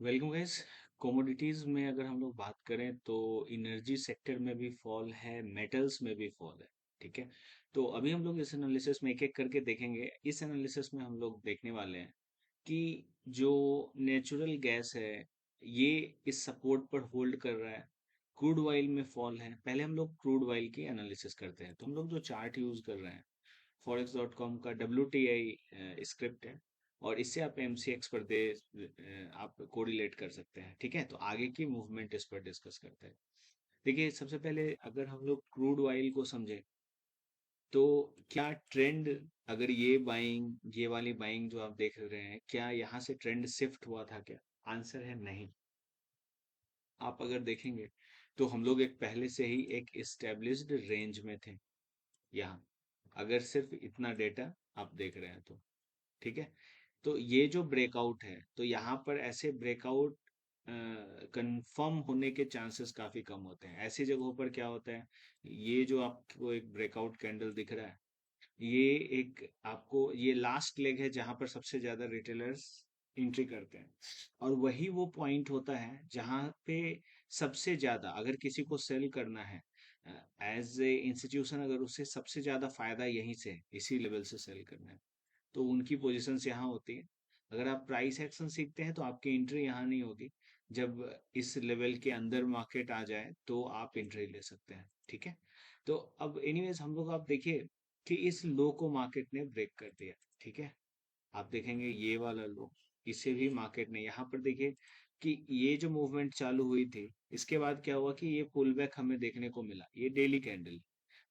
Welcome guys. Commodities में अगर हम लोग बात करें तो एनर्जी सेक्टर में भी फॉल है, मेटल्स में भी फॉल है। ठीक है। तो अभी हम लोग इस एनालिसिस में एक एक करके देखेंगे। इस एनालिसिस में हम लोग देखने वाले हैं कि जो नेचुरल गैस है ये इस सपोर्ट पर होल्ड कर रहा है। क्रूड ऑयल में फॉल है। पहले हम लोग क्रूड ऑयल की एनालिसिस करते हैं। तो हम लोग जो चार्ट यूज कर रहे हैं forex.com का WTI स्क्रिप्ट है, और इससे आप MCX पर दे आप कोरिलेट कर सकते हैं। ठीक है, तो आगे की मूवमेंट इस पर डिस्कस करते हैं। देखिए, सबसे पहले अगर हम लोग क्रूड ऑयल को समझे तो क्या ट्रेंड, अगर ये वाली बाइंग जो आप देख रहे हैं, क्या यहाँ से ट्रेंड शिफ्ट हुआ था क्या? आंसर है नहीं। आप अगर देखेंगे तो हम लोग एक पहले से ही एक एस्टेब्लिश्ड रेंज में थे यहाँ, अगर सिर्फ इतना डेटा आप देख रहे हैं तो। ठीक है। तो ये जो ब्रेकआउट है, तो यहाँ पर ऐसे ब्रेकआउट कंफर्म होने के चांसेस काफी कम होते हैं। ऐसी जगहों पर क्या होता है, ये जो आपको एक ब्रेकआउट कैंडल दिख रहा है, ये एक आपको ये लास्ट लेग है जहां पर सबसे ज्यादा रिटेलर्स एंट्री करते हैं। और वही वो पॉइंट होता है जहां पे सबसे ज्यादा, अगर किसी को सेल करना है एज ए इंस्टीट्यूशन, अगर उसे सबसे ज्यादा फायदा यहीं से है, इसी लेवल से सेल करना है, तो उनकी पोजीशंस यहाँ होती है। अगर आप प्राइस एक्शन सीखते हैं तो आपकी एंट्री यहाँ नहीं होगी। जब इस लेवल के अंदर मार्केट आ जाए तो आप एंट्री ले सकते हैं। ठीक है। तो अब एनीवेज हम लोग, आप देखिए कि इस लो को मार्केट ने ब्रेक कर दिया। ठीक है। आप देखेंगे ये वाला लो, इसे भी मार्केट ने, यहाँ पर देखिए कि ये जो मूवमेंट चालू हुई थी, इसके बाद क्या हुआ कि ये पुल बैक हमें देखने को मिला। ये डेली कैंडल,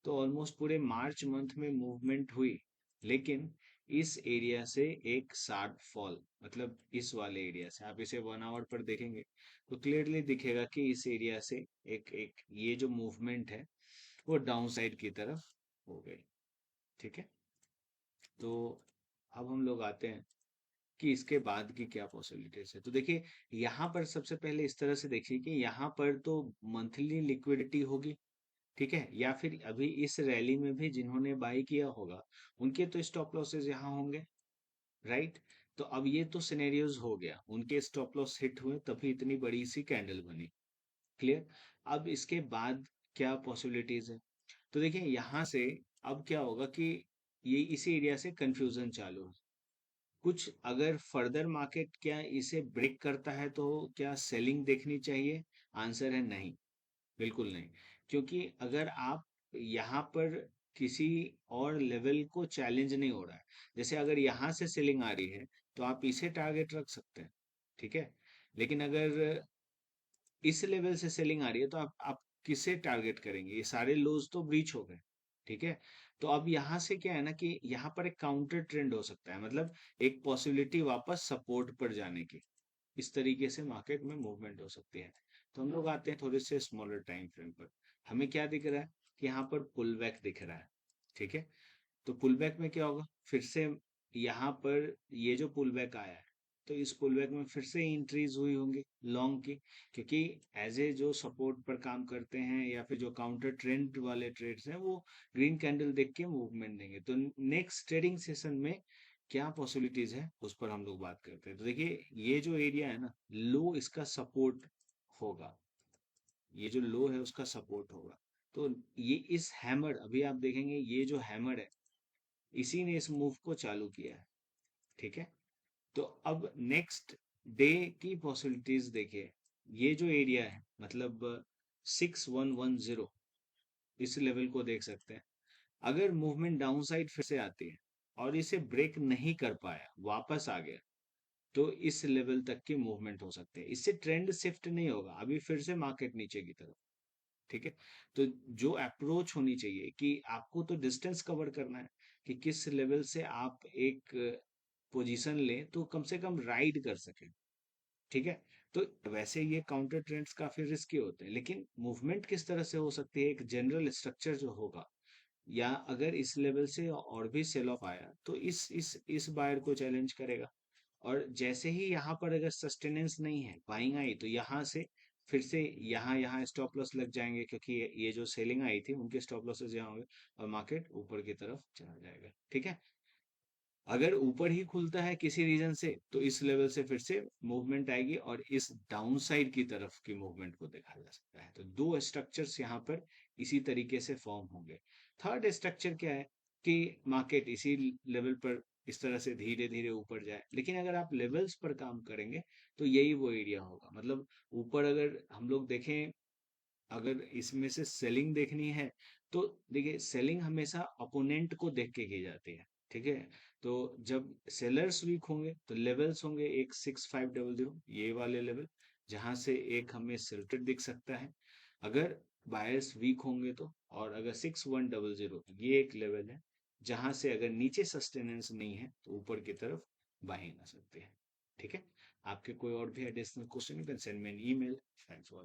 तो ऑलमोस्ट पूरे मार्च मंथ में मूवमेंट हुई, लेकिन इस एरिया से एक शार्प फॉल, मतलब इस वाले एरिया से आप इसे 1 आवर पर देखेंगे तो क्लियरली दिखेगा कि इस एरिया से एक एक ये जो मूवमेंट है वो डाउन साइड की तरफ हो गई। ठीक है। तो अब हम लोग आते हैं कि इसके बाद की क्या पॉसिबिलिटीज है। तो देखिए, यहाँ पर सबसे पहले इस तरह से देखिए कि यहाँ पर तो मंथली लिक्विडिटी होगी। ठीक है, या फिर अभी इस रैली में भी जिन्होंने बाई किया होगा उनके तो स्टॉप लॉसेस यहाँ होंगे, राइट? तो अब ये तो सिनेरियोज हो गया, उनके स्टॉप लॉस हिट हुए तभी इतनी बड़ी सी कैंडल बनी। क्लियर। अब इसके बाद क्या पॉसिबिलिटीज है? तो देखिए यहाँ से अब क्या होगा कि ये इसी एरिया से कंफ्यूजन चालू है। कुछ अगर फर्दर मार्केट क्या इसे ब्रेक करता है तो क्या सेलिंग देखनी चाहिए? आंसर है नहीं, बिल्कुल नहीं। क्योंकि अगर आप यहाँ पर किसी और लेवल को चैलेंज नहीं हो रहा है, जैसे अगर यहाँ से सेलिंग आ रही है तो आप इसे टारगेट रख सकते हैं। ठीक है। लेकिन अगर इस लेवल से सेलिंग आ रही है तो आप किसे टारगेट करेंगे? ये सारे लोज तो ब्रीच हो गए। ठीक है। तो अब यहाँ से क्या है ना कि यहाँ पर एक काउंटर ट्रेंड हो सकता है, मतलब एक पॉसिबिलिटी वापस सपोर्ट पर जाने की। इस तरीके से मार्केट में मूवमेंट हो सकती है। तो हम लोग आते हैं थोड़े से स्मॉलर टाइम फ्रेम पर। हमें क्या दिख रहा है कि यहाँ पर पुल बैक दिख रहा है। ठीक है। तो पुल बैक में क्या होगा, फिर से यहाँ पर ये जो पुल बैक आया है, तो इस पुल बैक में फिर से इंक्रीज हुई होंगी लॉन्ग की, क्योंकि एज ए जो सपोर्ट पर काम करते हैं या फिर जो काउंटर ट्रेंड वाले ट्रेड्स हैं, वो ग्रीन कैंडल देख के मूवमेंट देंगे। तो नेक्स्ट ट्रेडिंग सेशन में क्या पॉसिबिलिटीज है उस पर हम लोग बात करते हैं। तो देखिए, ये जो एरिया है ना, लो इसका सपोर्ट होगा, ये जो लो है उसका सपोर्ट होगा। तो ये इस हैमर, अभी आप देखेंगे ये जो हैमर है, इसी ने इस मूव को चालू किया है। ठीक है। तो अब नेक्स्ट डे की पॉसिबिलिटीज देखिए। ये जो एरिया है, मतलब 6110, इस लेवल को देख सकते हैं। अगर मूवमेंट डाउन साइड फिर से आती है और इसे ब्रेक नहीं कर पाया, वापस आ गया, तो इस लेवल तक की मूवमेंट हो सकती है। इससे ट्रेंड शिफ्ट नहीं होगा, अभी फिर से मार्केट नीचे की तरफ। ठीक है। तो जो अप्रोच होनी चाहिए कि आपको तो डिस्टेंस कवर करना है, कि किस लेवल से आप एक पोजीशन लें तो कम से कम राइड कर सकें। ठीक है। तो वैसे ये काउंटर ट्रेंड्स काफी रिस्की होते हैं, लेकिन मूवमेंट किस तरह से हो सकती है, एक जनरल स्ट्रक्चर जो होगा, या अगर इस लेवल से और भी सेल ऑफ आया तो इस बायर को चैलेंज करेगा। और जैसे ही यहाँ पर अगर सस्टेनेंस नहीं है, बाइंग आई, तो यहाँ से फिर से यहाँ यहाँ स्टॉप लॉस लग जाएंगे, क्योंकि ये जो सेलिंग आई थी उनके स्टॉप लॉसेस यहाँ होंगे, और मार्केट ऊपर की तरफ चला जाएगा। ठीक है। अगर ऊपर ही खुलता है किसी रीजन से तो इस लेवल से फिर से मूवमेंट आएगी और इस डाउन साइड की तरफ की मूवमेंट को देखा जा सकता है। तो दो स्ट्रक्चर्स यहाँ पर इसी तरीके से फॉर्म होंगे। थर्ड स्ट्रक्चर क्या है कि मार्केट इसी लेवल पर इस तरह से धीरे धीरे ऊपर जाए, लेकिन अगर आप लेवल्स पर काम करेंगे तो यही वो एरिया होगा। मतलब ऊपर अगर हम लोग देखें, अगर इसमें से सेलिंग देखनी है तो देखिए सेलिंग हमेशा अपोनेंट को देख के की जाती है, ठीक है। तो जब सेलर्स वीक होंगे तो लेवल्स होंगे एक 6500, ये वाले लेवल, जहां से एक हमें सिल्टेड दिख सकता है। अगर बायर्स वीक होंगे तो, और अगर 6100, ये एक लेवल है जहां से अगर नीचे सस्टेनेंस नहीं है तो ऊपर की तरफ बाइंग आ सकते हैं। ठीक है। आपके कोई और भी additional question, you can send me an email. Thanks for